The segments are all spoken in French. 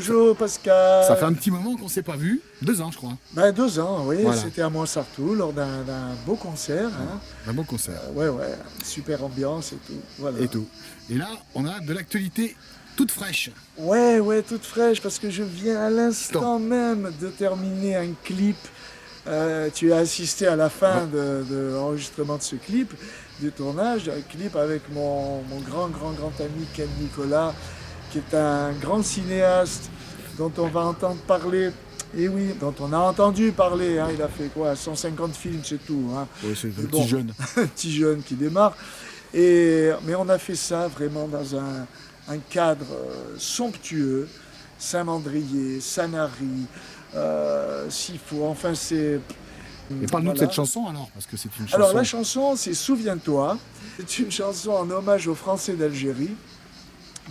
Bonjour Pascal. Ça fait un petit moment qu'on ne s'est pas vu, 2 ans je crois. Ben, 2 ans, oui, Voilà. c'était à Montsartou lors d'un beau concert. Hein. Un bon concert. Ouais, super ambiance et tout. Voilà. Et tout. Et là, on a de l'actualité toute fraîche. Ouais, toute fraîche parce que je viens à l'instant même de terminer un clip. Tu as assisté à la fin de l'enregistrement de ce clip, du tournage, un clip avec mon grand ami Ken Nicolas, qui est un grand cinéaste dont on va entendre parler. Et oui, dont on a entendu parler, hein, il a fait quoi, 150 films, c'est tout. Hein. Oui, c'est un Bon, petit jeune. un petit jeune qui démarre. Mais on a fait ça vraiment dans un cadre somptueux, Saint-Mandrier, Sanary, Sifo, enfin c'est... Et parle-nous de cette chanson alors, parce que c'est une chanson... Alors la chanson, c'est Souviens-toi. C'est une chanson en hommage aux Français d'Algérie,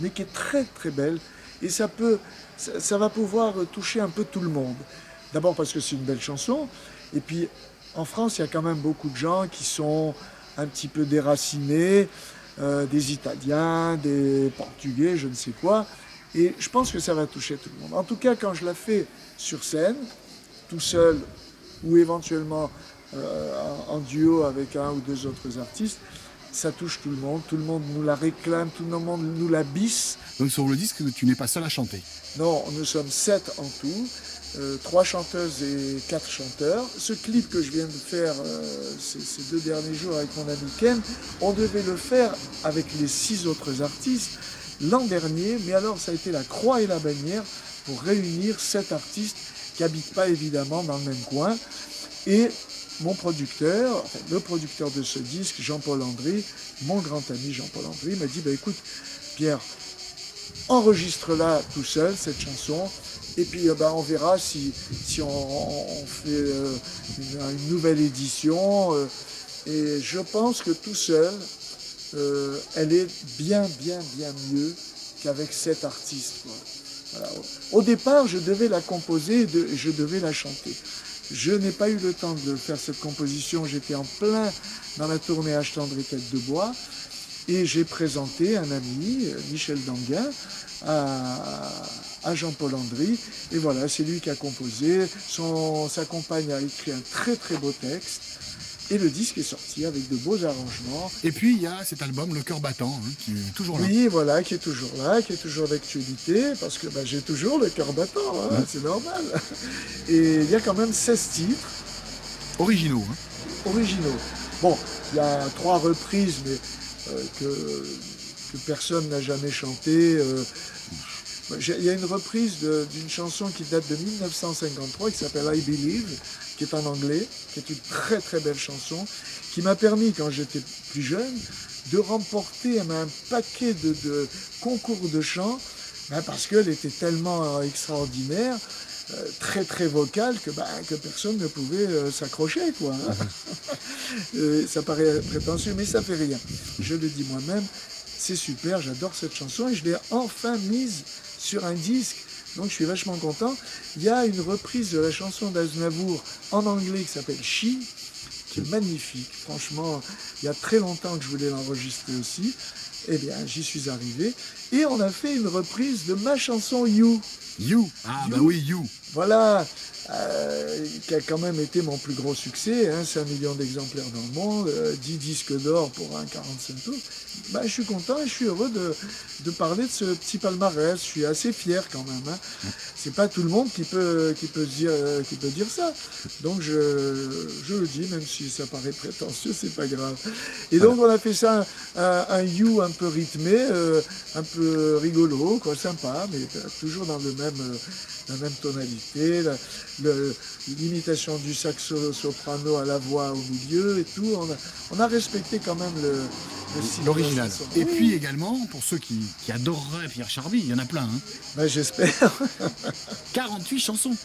mais qui est très très belle. Et ça va pouvoir toucher un peu tout le monde. D'abord parce que c'est une belle chanson. Et puis en France, il y a quand même beaucoup de gens qui sont un petit peu déracinés, des Italiens, des Portugais, je ne sais quoi. Et je pense que ça va toucher tout le monde. En tout cas, quand je la fais sur scène, tout seul, ou éventuellement en duo avec un ou deux autres artistes, ça touche tout le monde nous la réclame, tout le monde nous la bisse. Donc sur le disque, tu n'es pas seul à chanter. Non, nous sommes 7 en tout, 3 chanteuses et 4 chanteurs. Ce clip que je viens de faire ces 2 derniers jours avec mon ami Ken, on devait le faire avec les 6 autres artistes l'an dernier, mais alors ça a été la croix et la bannière pour réunir 7 artistes qui n'habitent pas évidemment dans le même coin. Et mon producteur, enfin, le producteur de ce disque, Jean-Paul Andry, mon grand ami Jean-Paul Andry, m'a dit écoute, Pierre, enregistre-la tout seul, cette chanson, et puis on verra si on fait une nouvelle édition. Et je pense que tout seul, elle est bien mieux qu'avec 7 artistes. Quoi. Voilà. Au départ, je devais la composer et je devais la chanter. Je n'ai pas eu le temps de faire cette composition. J'étais en plein dans la tournée H tendre et tête de bois. Et j'ai présenté un ami, Michel Danguin, à Jean-Paul Andry. Et voilà, c'est lui qui a composé. Sa compagne a écrit un très très beau texte. Et le disque est sorti avec de beaux arrangements. Et puis il y a cet album, Le Cœur Battant, hein, qui est toujours là. Oui, voilà, qui est toujours là, qui est toujours d'actualité, parce que j'ai toujours le cœur battant, hein, c'est normal. Et il y a quand même 16 titres. Originaux. Hein. Originaux. Bon, il y a 3 reprises, mais que personne n'a jamais chanté. Il y a une reprise d'une chanson qui date de 1953, qui s'appelle I Believe, qui est en anglais, qui est une très très belle chanson, qui m'a permis, quand j'étais plus jeune, de remporter un paquet de concours de chant, parce qu'elle était tellement extraordinaire, très très vocale, que personne ne pouvait s'accrocher, quoi. Ça paraît prétentieux, mais ça fait rien. Je le dis moi-même, c'est super, j'adore cette chanson, et je l'ai enfin mise sur un disque. Donc je suis vachement content. Il y a une reprise de la chanson d'Aznavour en anglais qui s'appelle She, qui est magnifique. Franchement, il y a très longtemps que je voulais l'enregistrer aussi. Eh bien, j'y suis arrivé. Et on a fait une reprise de ma chanson You. You. Ah You. Bah oui, You. Voilà, qui a quand même été mon plus gros succès, hein, 5 millions d'exemplaires dans le monde, 10 disques d'or pour un 45 tours. Je suis content et je suis heureux de parler de ce petit palmarès. Je suis assez fier quand même. Hein. C'est pas tout le monde qui peut dire ça. Donc je le dis, même si ça paraît prétentieux, c'est pas grave. Et donc on a fait ça, un You un peu rythmé, un peu rigolo, quoi, sympa, mais toujours dans la même tonalité, l'imitation du saxo soprano à la voix au milieu et tout. On a respecté quand même le style. L'original. Et puis également, pour ceux qui adoreraient Pierre Charby, il y en a plein. Hein. J'espère. 48 chansons.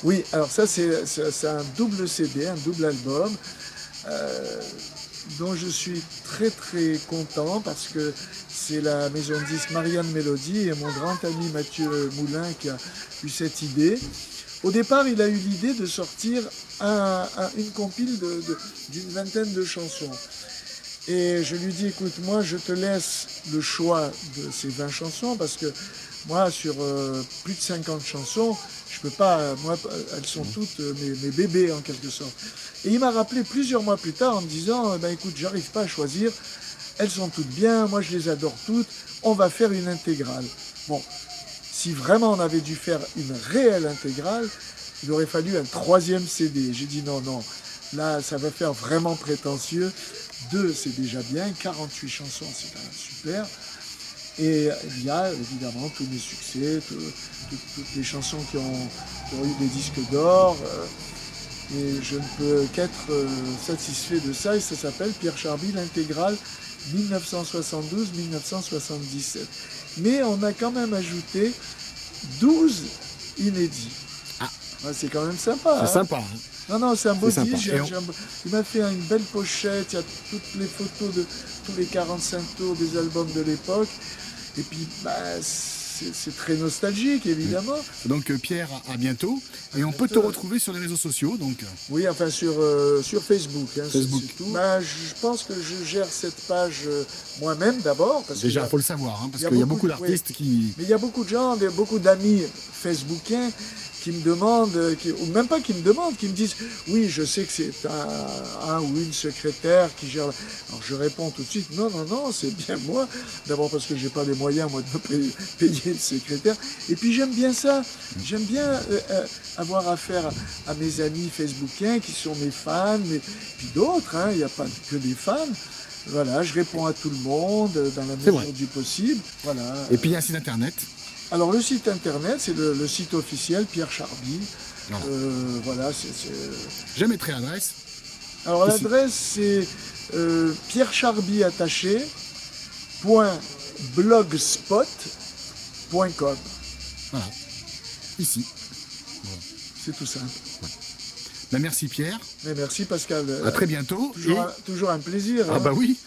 Oui, alors ça c'est un double CD, un double album, dont je suis très très content parce que c'est la maison de disques Marianne Mélodie et mon grand ami Mathieu Moulin qui a eu cette idée. Au départ, il a eu l'idée de sortir une compile d'une vingtaine de chansons. Et je lui dis, écoute, moi je te laisse le choix de ces 20 chansons parce que Moi, sur plus de 50 chansons, je peux pas, moi, elles sont toutes mes bébés en quelque sorte. Et il m'a rappelé plusieurs mois plus tard en me disant, ben écoute, j'arrive pas à choisir, elles sont toutes bien, moi je les adore toutes, on va faire une intégrale. Bon, si vraiment on avait dû faire une réelle intégrale, il aurait fallu un 3e CD. J'ai dit non, non, là ça va faire vraiment prétentieux. 2, c'est déjà bien, 48 chansons, c'est quand même super. Et il y a évidemment tous mes succès, toutes les chansons qui ont eu des disques d'or. Et je ne peux qu'être satisfait de ça. Et ça s'appelle Pierre Charby, l'intégrale 1972-1977. Mais on a quand même ajouté 12 inédits. Ah. Ouais, c'est quand même sympa. C'est hein. sympa. Hein. Non, non, c'est un beau sympa. disque. Il m'a fait une belle pochette. Il y a toutes les photos de tous les 45 tours des albums de l'époque. Et puis, bah, c'est très nostalgique, évidemment. Donc Pierre, à bientôt. Et on peut te retrouver sur les réseaux sociaux. Donc. Oui, enfin sur Facebook. Hein, Facebook. C'est tout. Bah, je pense que je gère cette page moi-même d'abord. Déjà, il faut le savoir, hein, parce qu'il y a beaucoup d'artistes qui... Mais il y a beaucoup de gens, beaucoup d'amis facebookiens qui me demandent, ou même pas qui me demandent, qui me disent « Oui, je sais que c'est un ou une secrétaire qui gère... » Alors je réponds tout de suite « Non, non, non, c'est bien moi. » D'abord parce que j'ai pas les moyens, moi, de me payer une secrétaire. Et puis j'aime bien ça. J'aime bien avoir affaire à mes amis facebookiens qui sont mes fans, mais puis d'autres, hein, il n'y a pas que des fans. Voilà, je réponds à tout le monde dans la mesure du possible. Voilà. Et puis il y a un site internet. Alors le site internet, c'est le site officiel Pierre Charby. Voilà, Je mettrai l'adresse. Alors l'adresse c'est Pierre Charby attaché .blogspot.com. Voilà, ici. Voilà. C'est tout simple. Ben, merci Pierre. Mais merci Pascal. À très bientôt. Toujours un plaisir. Ah hein. bah oui,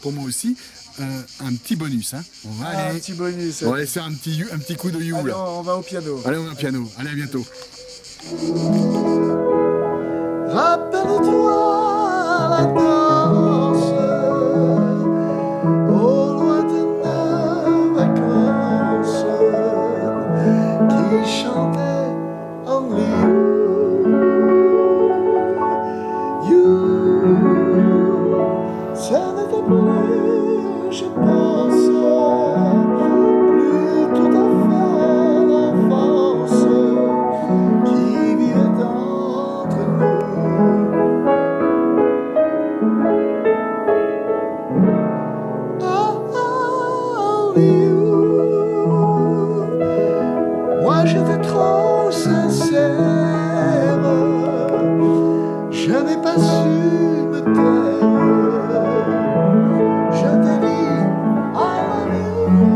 pour moi aussi. Un petit bonus. Hein. On va aller... Un petit bonus. On va laisser un petit coup de you. Allez, on va au piano. Allez, on va au piano. Allez, à bientôt. Rappelle-toi la danse aux lointaines vacances qui chantait Only You. Ça n'était plus, je pense, plus tout à fait l'enfance qui vivait entre nous. Only you. Moi j'étais trop sincère, je n'ai pas su me taire. Je t'ai dit I love you.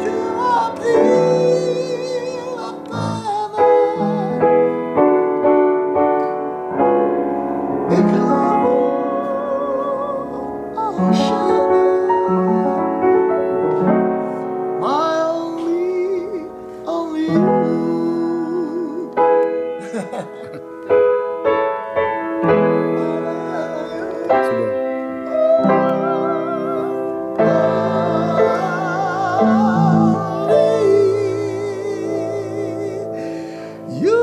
Tu as pris la peine et que l'amour enchaîne. My only you. C'est bon. You.